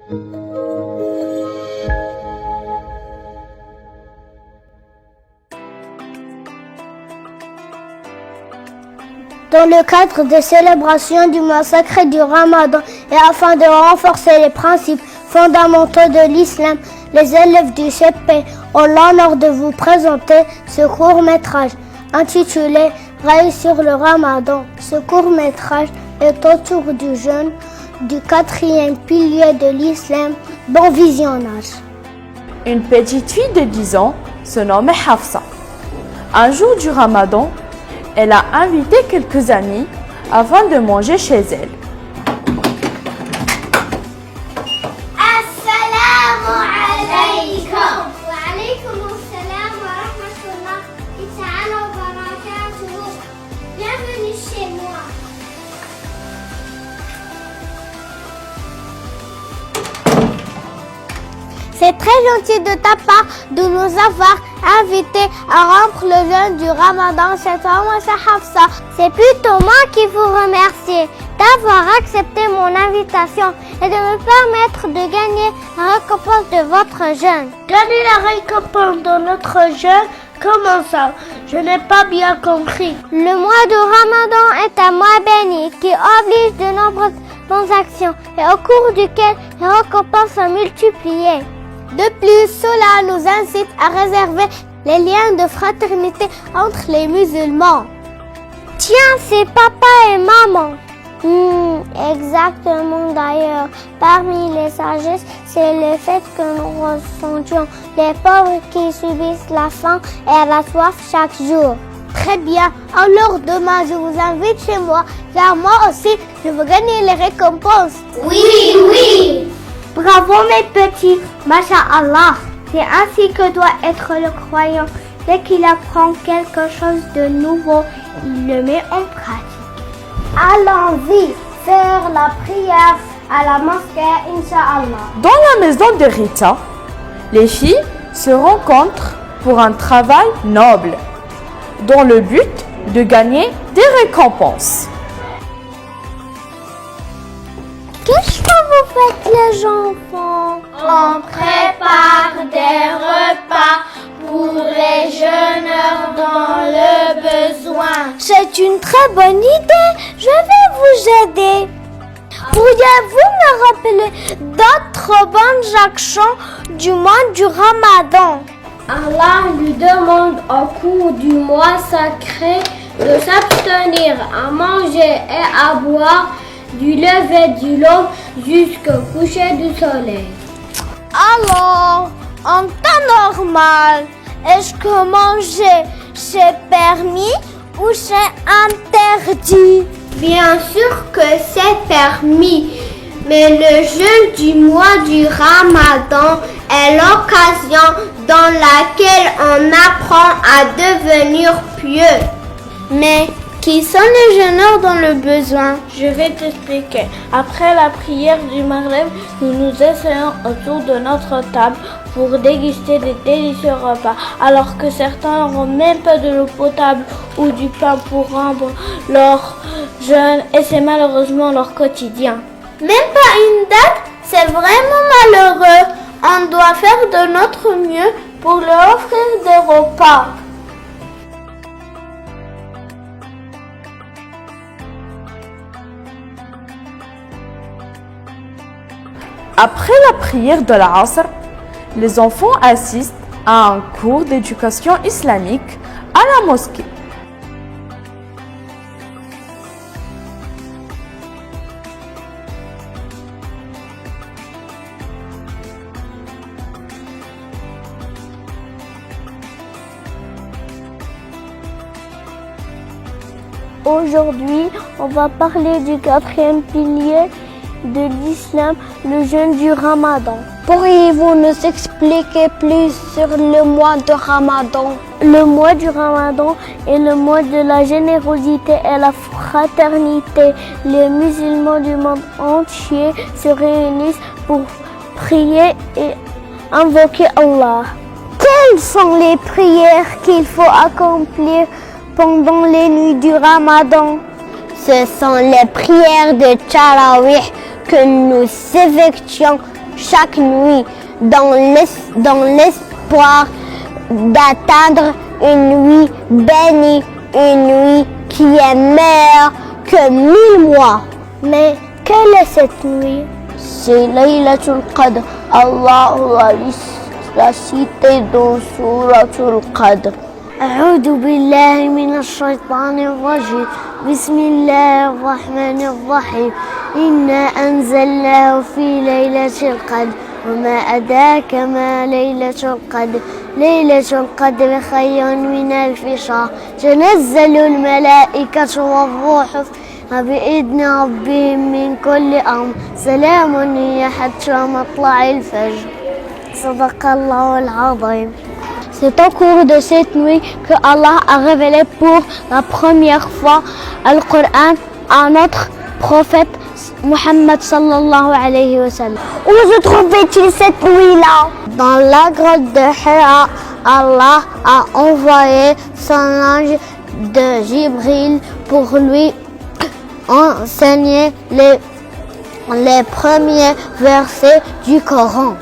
Dans le cadre des célébrations du mois sacré du Ramadan et afin de renforcer les principes fondamentaux de l'islam, les élèves du CP ont l'honneur de vous présenter ce court-métrage intitulé Rails sur le Ramadan. Ce court-métrage est autour du jeûne, du 4e pilier de l'islam. Bon visionnage. Une petite fille de 10 ans se nommait Hafsa. Un jour du Ramadan, elle a invité quelques amis afin de manger chez elle. Assalamu alaikum. Wa alaikum assalam wa rahmatullahi ta'ala wa barakatuh. Bienvenue chez moi. C'est très gentil de ta part de nous avoir invités à rompre le jeûne du Ramadan cette fois, Hafsa. C'est plutôt moi qui vous remercie d'avoir accepté mon invitation et de me permettre de gagner la récompense de votre jeûne. Gagner la récompense de notre jeûne? Comment ça? Je n'ai pas bien compris. Le mois de Ramadan est un mois béni qui oblige de nombreuses bonnes actions et au cours duquel les récompenses sont multipliées. De plus, cela nous incite à réserver les liens de fraternité entre les musulmans. Tiens, c'est papa et maman. Exactement d'ailleurs. Parmi les sagesses, c'est le fait que nous ressentions les pauvres qui subissent la faim et la soif chaque jour. Très bien. Alors demain, je vous invite chez moi, car moi aussi, je veux gagner les récompenses. Oui. Bravo mes petits, Masha'Allah. C'est ainsi que doit être le croyant. Dès qu'il apprend quelque chose de nouveau, il le met en pratique. Allons-y faire la prière à la mosquée, Inch'Allah. Dans la maison de Rita, les filles se rencontrent pour un travail noble, dans le but de gagner des récompenses. Qu'est-ce que vous faites les enfants? On prépare des repas pour les jeûneurs dans le besoin. C'est une très bonne idée. Je vais vous aider. Pourriez-vous me rappeler d'autres bonnes actions du mois du Ramadan? Allah lui demande au cours du mois sacré de s'abstenir à manger et à boire du lever du l'aube jusqu'au coucher du soleil. Alors, en temps normal, est-ce que manger c'est permis ou c'est interdit? Bien sûr que c'est permis, mais le jeûne du mois du Ramadan est l'occasion dans laquelle on apprend à devenir pieux. Mais qui sont les jeûneurs dans le besoin? Je vais t'expliquer. Après la prière du Maghreb, nous nous asseyons autour de notre table pour déguster des délicieux repas, alors que certains n'auront même pas de l'eau potable ou du pain pour rendre leur jeûne, et c'est malheureusement leur quotidien. Même pas une date? C'est vraiment malheureux. On doit faire de notre mieux pour leur offrir des repas. Après la prière de la Asr, les enfants assistent à un cours d'éducation islamique à la mosquée. Aujourd'hui, on va parler du 4e pilier de l'islam, le jeûne du Ramadan. Pourriez-vous nous expliquer plus sur le mois de Ramadan? Le mois du Ramadan est le mois de la générosité et la fraternité. Les musulmans du monde entier se réunissent pour prier et invoquer Allah. Quelles sont les prières qu'il faut accomplir pendant les nuits du Ramadan? Ce sont les prières de Tarawih que nous effectuons chaque nuit dans l'espoir d'atteindre une nuit bénie, une nuit qui est meilleure que 1000 mois. Mais quelle est cette nuit? C'est Laylatul Qadr. Allah l'a cité dans Suratul Qadr. أعوذ بالله من الشيطان الرجيم بسم الله الرحمن الرحيم إنا أنزلناه في ليلة القدر وما أداك ما ليلة القدر ليلة القدر خير من 1000 شهر تنزل الملائكة والروح بإذن ربهم من كل أمر سلام هي حتى مطلع الفجر صدق الله العظيم. C'est au cours de cette nuit que Allah a révélé pour la première fois le Coran à notre prophète Muhammad sallallahu alayhi wa sallam. Où se trouvait-il cette nuit-là? Dans la grotte de Hira, Allah a envoyé son ange de Jibril pour lui enseigner les premiers versets du Coran.